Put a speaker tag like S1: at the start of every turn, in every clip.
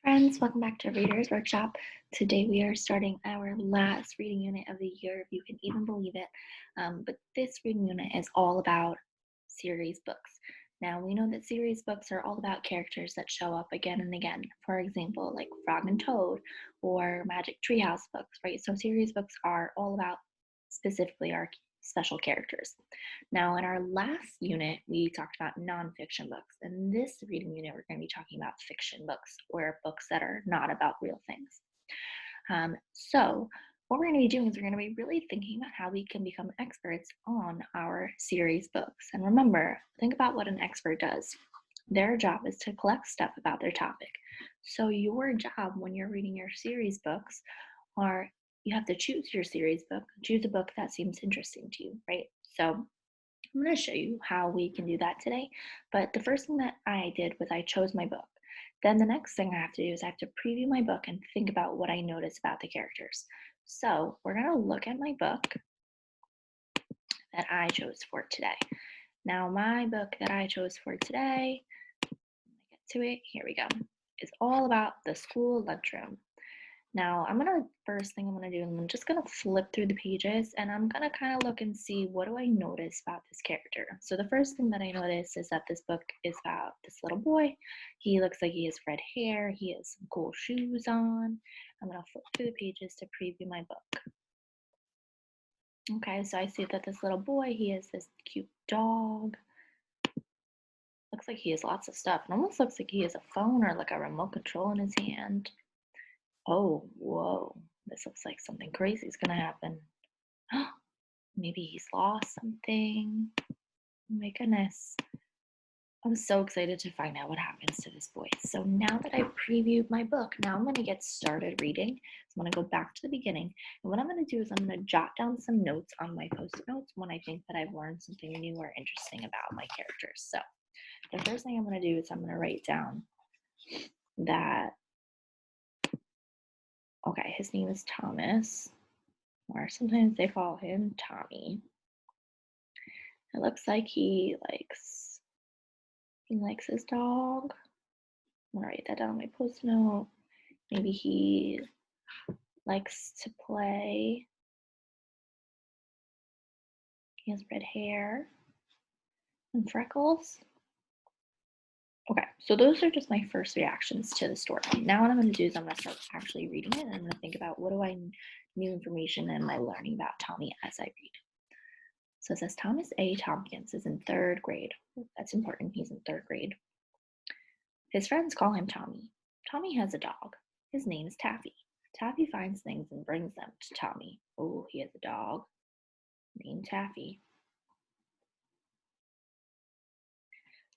S1: Friends, welcome back to Readers Workshop. Today we are starting our last reading unit of the year, if you can even believe it. But this reading unit is all about series books. Now, we know that series books are all about characters that show up again and again. For example, like Frog and Toad or Magic Treehouse books, right? So series books are all about specifically our special characters. Now, in our last unit, we talked about nonfiction books. In this reading unit, we're going to be talking about fiction books, or books that are not about real things. So, what we're going to be doing is we're going to be really thinking about how we can become experts on our series books. And remember, think about what an expert does. Their job is to collect stuff about their topic. So, your job when you're reading your series books are you have to choose your series book, choose a book that seems interesting to you, right? So, I'm going to show you how we can do that today. But the first thing that I did was I chose my book. Then the next thing I have to do is I have to preview my book and think about what I noticed about the characters. So we're going to look at my book that I chose for today. Now, my book that I chose for today, get to it, here we go, is all about the school lunchroom. Now, first thing I'm gonna do, I'm just gonna flip through the pages and I'm gonna kind of look and see what do I notice about this character. So the first thing that I notice is that this book is about this little boy. He looks like he has red hair, he has some cool shoes on. I'm gonna flip through the pages to preview my book. Okay, so I see that this little boy, he has this cute dog. Looks like he has lots of stuff. It almost looks like he has a phone or like a remote control in his hand. Oh, whoa. This looks like something crazy is going to happen. Maybe he's lost something. Oh my goodness. I'm so excited to find out what happens to this boy. So now that I've previewed my book, now I'm going to get started reading. So I'm going to go back to the beginning. And what I'm going to do is I'm going to jot down some notes on my post-it notes when I think that I've learned something new or interesting about my characters. So the first thing I'm going to do is I'm going to write down that, okay, his name is Thomas, or sometimes they call him Tommy. It looks like he likes his dog. I'm gonna write that down on my post note. Maybe he likes to play. He has red hair and freckles. Okay, so those are just my first reactions to the story. Now what I'm going to do is I'm going to start actually reading it, and I'm going to think about what do I new information am I learning about Tommy as I read. So it says Thomas A. Tompkins is in third grade. That's important. He's in third grade. His friends call him Tommy. Tommy has a dog. His name is Taffy. Taffy finds things and brings them to Tommy. Oh, he has a dog named Taffy.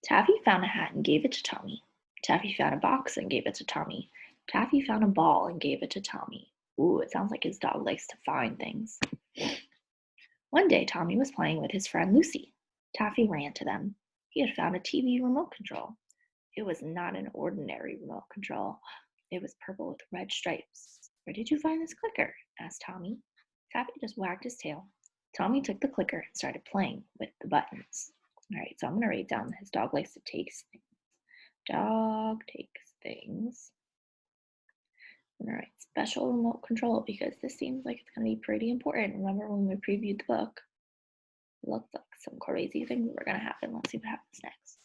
S1: Taffy found a hat and gave it to Tommy. Taffy found a box and gave it to Tommy. Taffy found a ball and gave it to Tommy. Ooh, it sounds like his dog likes to find things. One day, Tommy was playing with his friend Lucy. Taffy ran to them. He had found a TV remote control. It was not an ordinary remote control. It was purple with red stripes. Where did you find this clicker? Asked Tommy. Taffy just wagged his tail. Tommy took the clicker and started playing with the buttons. All right, so I'm going to write down that his dog likes to take things. Dog takes things. I'm going to write special remote control because this seems like it's going to be pretty important. Remember when we previewed the book? It looked like some crazy things were going to happen. Let's see what happens next.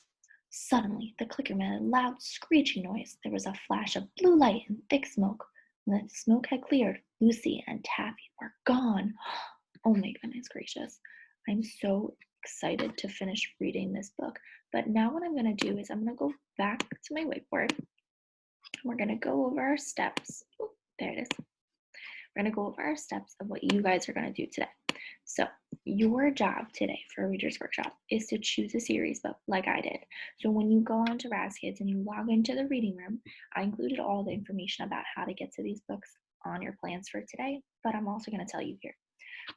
S1: Suddenly, the clicker made a loud screeching noise. There was a flash of blue light and thick smoke. When the smoke had cleared, Lucy and Taffy were gone. Oh my goodness gracious. I'm so excited to finish reading this book. But now what I'm going to do is I'm going to go back to my whiteboard. We're going to go over our steps. Oh, there it is. We're going to go over our steps of what you guys are going to do today. So your job today for a Reader's Workshop is to choose a series book like I did. So when you go on to RazKids and you log into the reading room, I included all the information about how to get to these books on your plans for today, but I'm also going to tell you here.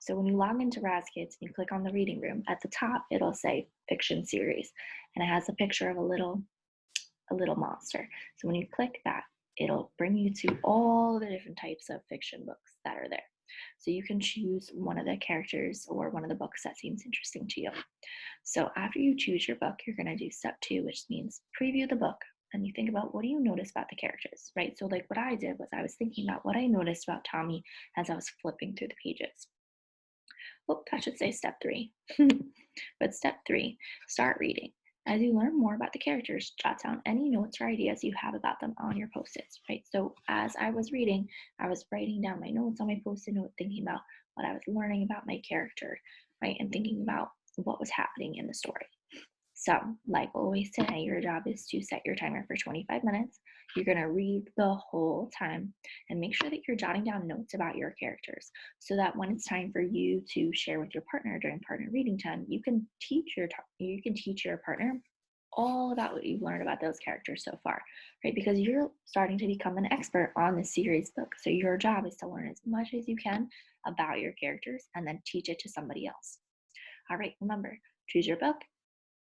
S1: So when you log into RazKids and you click on the reading room, at the top it'll say fiction series, and it has a picture of a little monster. So when you click that, it'll bring you to all the different types of fiction books that are there. So you can choose one of the characters or one of the books that seems interesting to you. So after you choose your book, you're going to do step 2, which means preview the book and you think about what do you notice about the characters, right? So, like what I did was I was thinking about what I noticed about Tommy as I was flipping through the pages. Oh, that should say step three. But step three, start reading. As you learn more about the characters, jot down any notes or ideas you have about them on your post-its, right? So as I was reading, I was writing down my notes on my post-it note, thinking about what I was learning about my character, right? And thinking about what was happening in the story. So, like always today, your job is to set your timer for 25 minutes. You're going to read the whole time and make sure that you're jotting down notes about your characters so that when it's time for you to share with your partner during partner reading time, you can teach your partner all about what you've learned about those characters so far, right? Because you're starting to become an expert on this series book. So your job is to learn as much as you can about your characters and then teach it to somebody else. All right, remember, choose your book,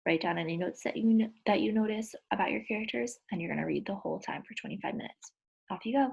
S1: write down any notes that you notice about your characters, and you're going to read the whole time for 25 minutes. Off you go.